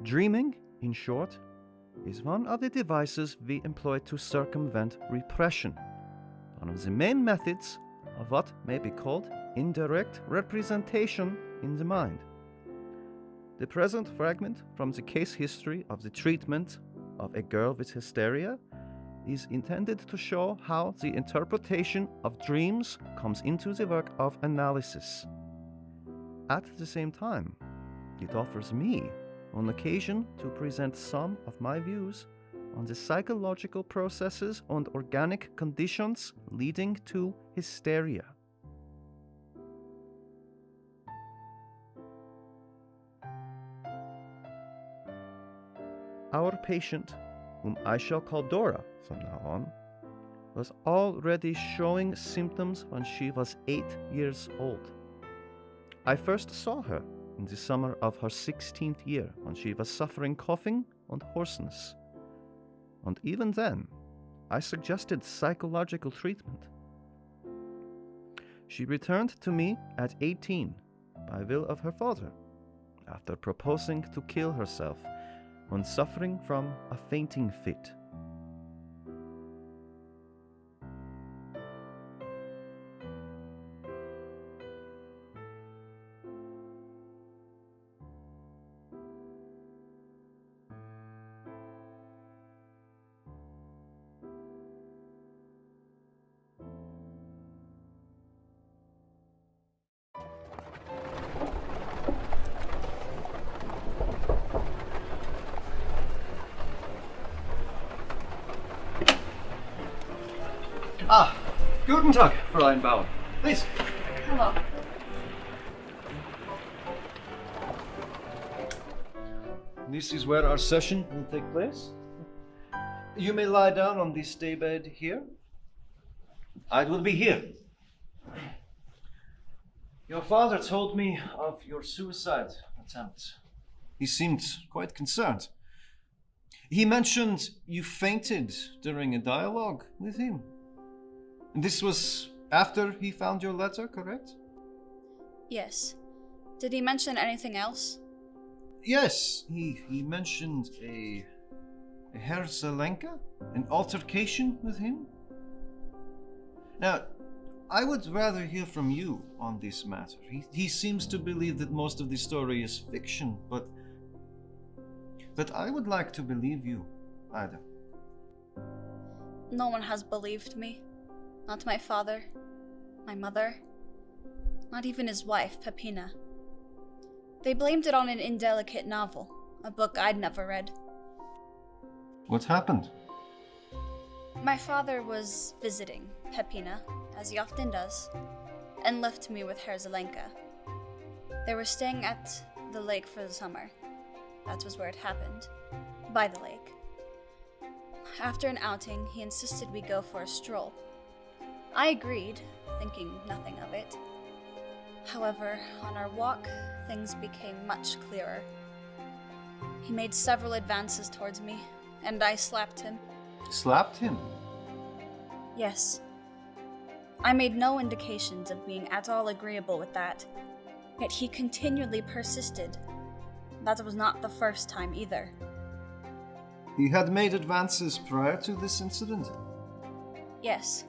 Dreaming, in short, is one of the devices we employ to circumvent repression, one of the main methods of what may be called indirect representation in the mind. The present fragment from the case history of the treatment of a girl with hysteria is intended to show how the interpretation of dreams comes into the work of analysis. At the same time, it offers me on occasion to present some of my views on the psychological processes and organic conditions leading to hysteria. Our patient, whom I shall call Dora from now on, was already showing symptoms when she was 8 years old. I first saw her in the summer of her 16th year when she was suffering coughing and hoarseness. And even then, I suggested psychological treatment. She returned to me at 18 by will of her father, after proposing to kill herself when suffering from a fainting fit. Guten Tag, Fräulein Bauer. Please. Hello. This is where our session will take place. You may lie down on this daybed here. I will be here. Your father told me of your suicide attempt. He seemed quite concerned. He mentioned you fainted during a dialogue with him. And this was after he found your letter, correct? Yes. Did he mention anything else? Yes, he mentioned a Herr Zelenka, an altercation with him. Now, I would rather hear from you on this matter. He seems to believe that most of the story is fiction, but I would like to believe you, Ida. No one has believed me. Not my father, my mother, not even his wife, Peppina. They blamed it on an indelicate novel, a book I'd never read. What happened? My father was visiting Peppina, as he often does, and left me with Herr Zelenka. They were staying at the lake for the summer. That was where it happened, by the lake. After an outing, he insisted we go for a stroll. I agreed, thinking nothing of it. However, on our walk, things became much clearer. He made several advances towards me, and I slapped him. Slapped him? Yes. I made no indications of being at all agreeable with that, yet he continually persisted. That was not the first time either. He had made advances prior to this incident? Yes.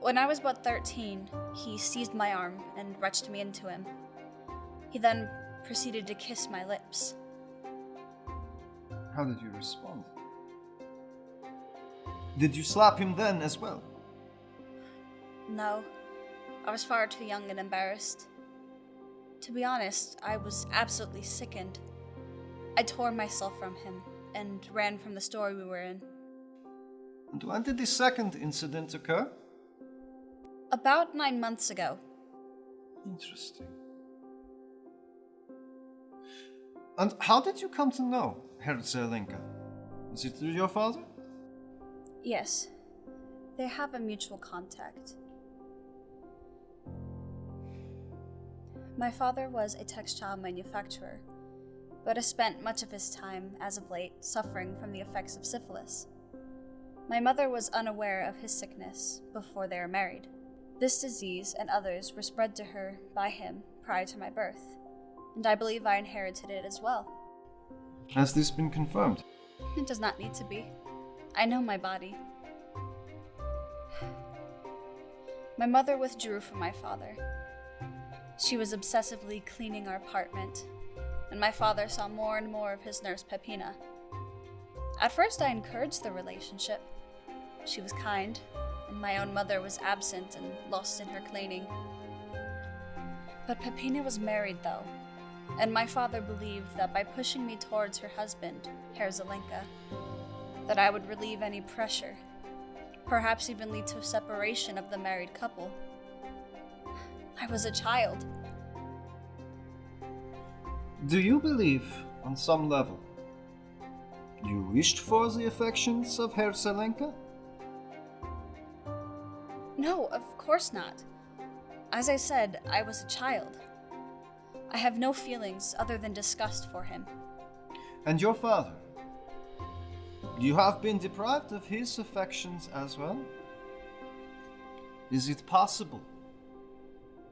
When I was but 13, he seized my arm and wrenched me into him. He then proceeded to kiss my lips. How did you respond? Did you slap him then as well? No, I was far too young and embarrassed. To be honest, I was absolutely sickened. I tore myself from him and ran from the store we were in. And when did the second incident occur? About 9 months ago. Interesting. And how did you come to know Herr Zelenka? Was it through your father? Yes, they have a mutual contact. My father was a textile manufacturer, but has spent much of his time, as of late, suffering from the effects of syphilis. My mother was unaware of his sickness before they were married. This disease and others were spread to her by him prior to my birth, and I believe I inherited it as well. Has this been confirmed? It does not need to be. I know my body. My mother withdrew from my father. She was obsessively cleaning our apartment, and my father saw more and more of his nurse Peppina. At first, I encouraged the relationship. She was kind, and my own mother was absent and lost in her cleaning. But Peppina was married, though, and my father believed that by pushing me towards her husband, Herr Zelenka, that I would relieve any pressure, perhaps even lead to a separation of the married couple. I was a child. Do you believe, on some level, you wished for the affections of Herr Zelenka? No, of course not. As I said, I was a child. I have no feelings other than disgust for him. And your father? You have been deprived of his affections as well? Is it possible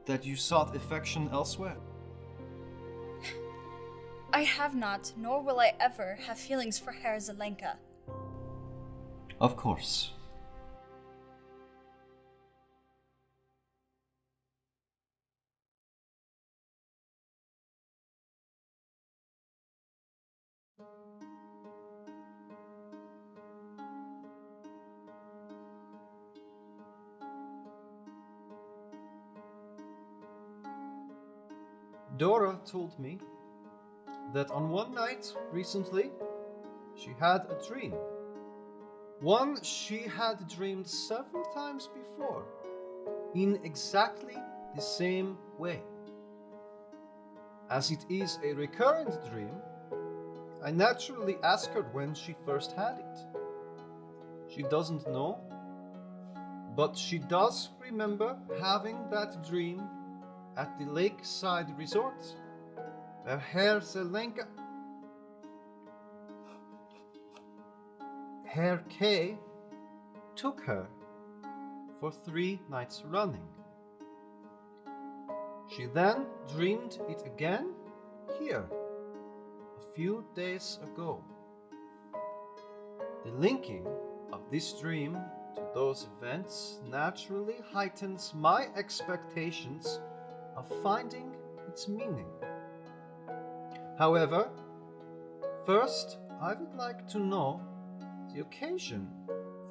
that you sought affection elsewhere? I have not, nor will I ever have feelings for Herr Zelenka. Of course. Dora told me that on one night recently, she had a dream. One she had dreamed several times before, in exactly the same way. As it is a recurrent dream, I naturally asked her when she first had it. She doesn't know, but she does remember having that dream at the lakeside resort, where Herr Zelenka, Herr K, took her for 3 nights running. She then dreamed it again here, a few days ago. The linking of this dream to those events naturally heightens my expectations of finding its meaning. However, first I would like to know the occasion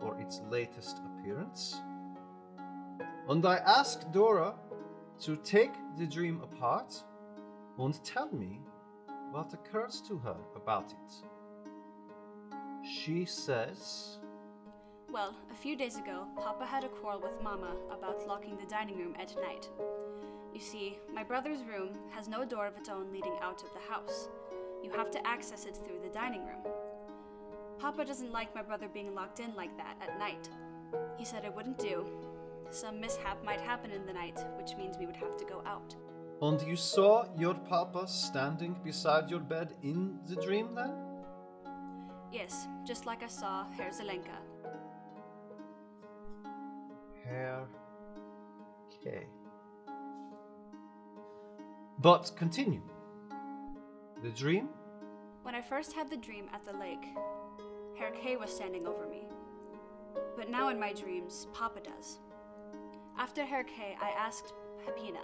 for its latest appearance, and I asked Dora to take the dream apart and tell me what occurs to her about it. She says, Well, a few days ago, Papa had a quarrel with Mama about locking the dining room at night. You see, my brother's room has no door of its own leading out of the house. You have to access it through the dining room. Papa doesn't like my brother being locked in like that at night. He said it wouldn't do. Some mishap might happen in the night, which means we would have to go out. and you saw your papa standing beside your bed in the dream then? Yes, just like I saw Herr Zelenka. Herr K. But continue. The dream? When I first had the dream at the lake, Herr K was standing over me. But now in my dreams, Papa does. After Herr K, I asked Peppina.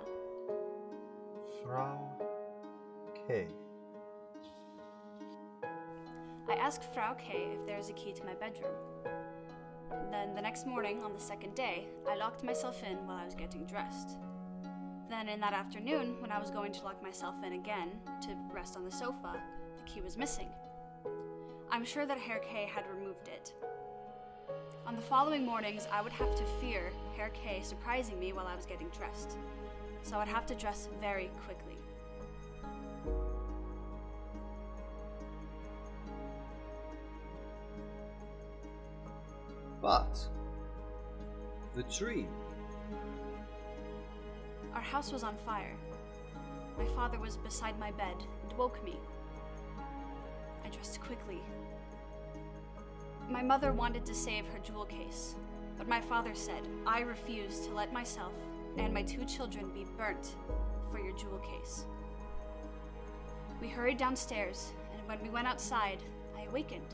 Frau K. I asked Frau K if there's a key to my bedroom. Then the next morning, on the second day, I locked myself in while I was getting dressed. Then in that afternoon, when I was going to lock myself in again to rest on the sofa, the key was missing. I'm sure that Herr K had removed it. On the following mornings, I would have to fear Herr K surprising me while I was getting dressed. So I would have to dress very quickly. But the dream. Our house was on fire. My father was beside my bed and woke me. I dressed quickly. My mother wanted to save her jewel case, but my father said, I refuse to let myself and my 2 children be burnt for your jewel case. We hurried downstairs and when we went outside, I awakened.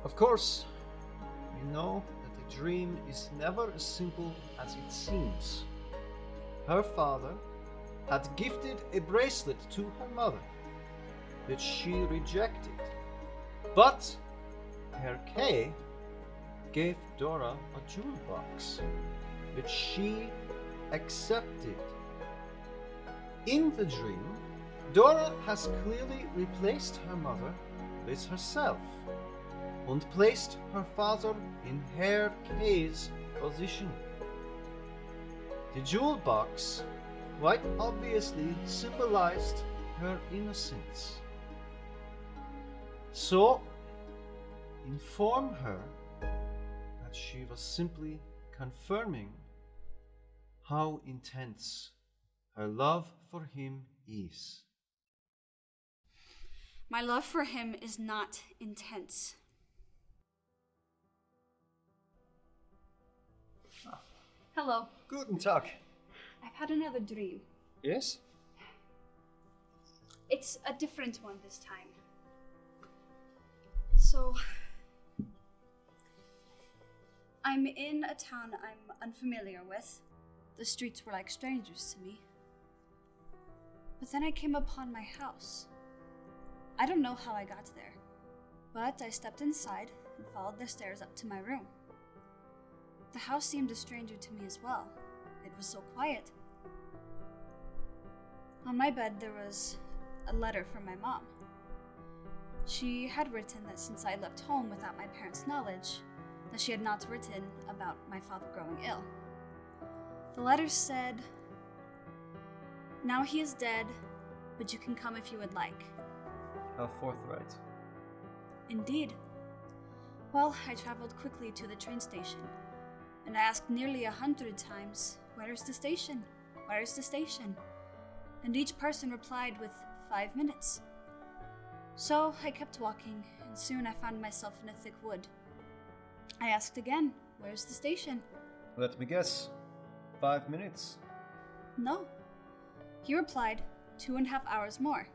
Of course, you know that a dream is never as simple as it seems. Her father had gifted a bracelet to her mother, which she rejected. But Herr K gave Dora a jewel box, which she accepted. In the dream, Dora has clearly replaced her mother with herself and placed her father in Herr K's position. The jewel box quite obviously symbolized her innocence. So, inform her that she was simply confirming how intense her love for him is. My love for him is not intense. Hello. Guten Tag. I've had another dream. Yes? It's a different one this time. So, I'm in a town I'm unfamiliar with. The streets were like strangers to me. But then I came upon my house. I don't know how I got there, but I stepped inside and followed the stairs up to my room. The house seemed a stranger to me as well. It was so quiet. On my bed there was a letter from my mom. She had written that since I left home without my parents' knowledge, that she had not written about my father growing ill. The letter said, "Now he is dead, but you can come if you would like." How forthright. Indeed. Well, I traveled quickly to the train station, and I asked nearly 100 times, "Where is the station? Where is the station?" And each person replied with 5 minutes. So I kept walking, and soon I found myself in a thick wood. I asked again, "Where's the station?" Let me guess. 5 minutes. No. He replied, 2.5 hours more.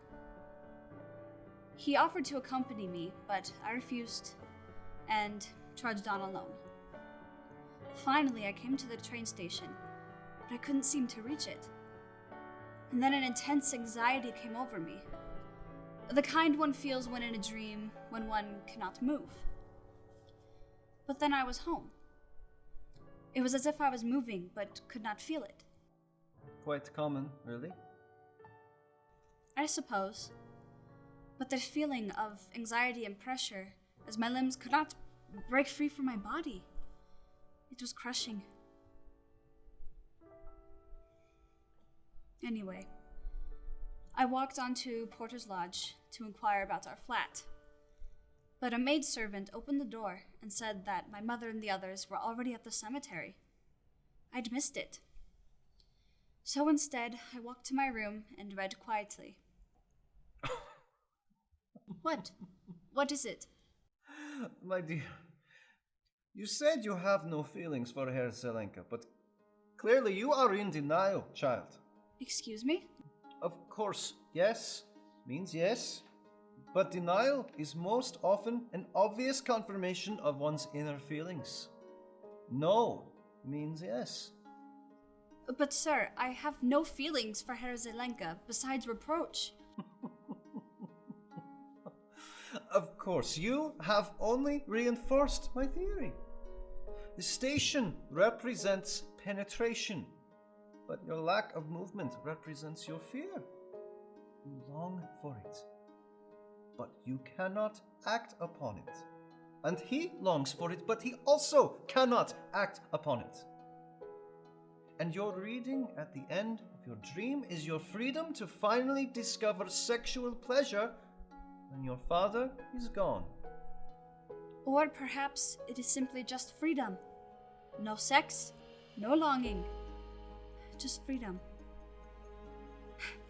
He offered to accompany me, but I refused and trudged on alone. Finally, I came to the train station, but I couldn't seem to reach it. And then an intense anxiety came over me. The kind one feels when in a dream, when one cannot move. But then I was home. It was as if I was moving, but could not feel it. Quite common, really. I suppose. But the feeling of anxiety and pressure, as my limbs could not break free from my body, it was crushing. Anyway, I walked on to Porter's Lodge to inquire about our flat. But a maidservant opened the door and said that my mother and the others were already at the cemetery. I'd missed it. So instead, I walked to my room and read quietly. What? What is it? My dear, you said you have no feelings for Herr Zelenka, but clearly you are in denial, child. Excuse me? Of course, yes means yes, but denial is most often an obvious confirmation of one's inner feelings. No means yes. But sir, I have no feelings for Herr Zelenka besides reproach. Of course, you have only reinforced my theory. The station represents penetration, but your lack of movement represents your fear. You long for it, but you cannot act upon it. And he longs for it, but he also cannot act upon it. And your reading at the end of your dream is your freedom to finally discover sexual pleasure when your father is gone. Or perhaps it is simply just freedom. No sex, no longing. Just freedom.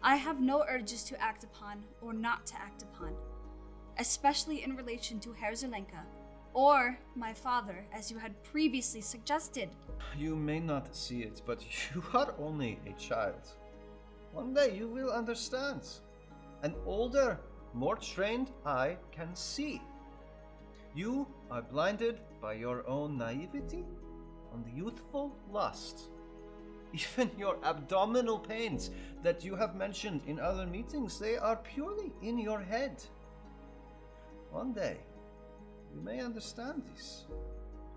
I have no urges to act upon or not to act upon, especially in relation to Herr Zelenka or my father, as you had previously suggested. You may not see it, but you are only a child. One day you will understand. an older, more trained eye can see. You are blinded by your own naivety and youthful lust. Even your abdominal pains that you have mentioned in other meetings, they are purely in your head. One day, you may understand this.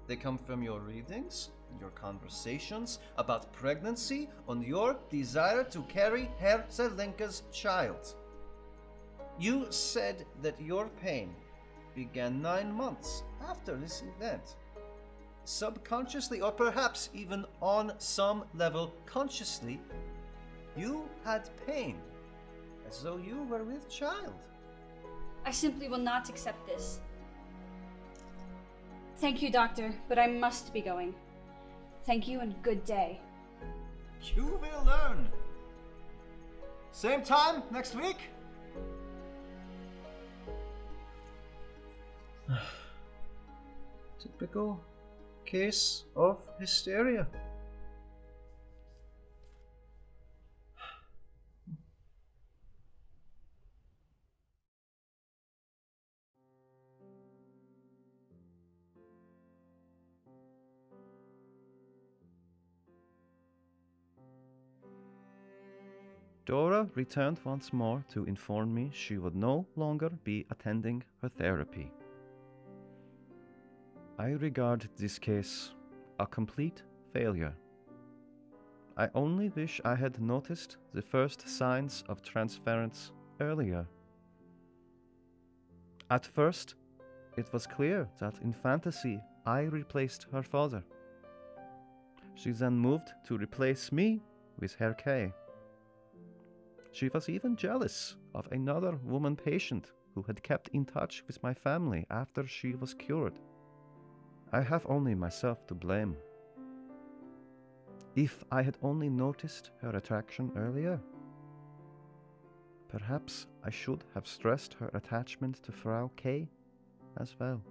They come from your readings, your conversations about pregnancy, and your desire to carry Herr Zelenka's child. You said that your pain began 9 months after this event. Subconsciously, or perhaps even on some level consciously, you had pain, as though you were with child. I simply will not accept this. Thank you, Doctor, but I must be going. Thank you and good day. You will learn. Same time next week? Typical case of hysteria. Dora returned once more to inform me she would no longer be attending her therapy. I regard this case a complete failure. I only wish I had noticed the first signs of transference earlier. At first, it was clear that in fantasy I replaced her father. She then moved to replace me with Herr K. She was even jealous of another woman patient who had kept in touch with my family after she was cured. I have only myself to blame. If I had only noticed her attraction earlier, perhaps I should have stressed her attachment to Frau K as well.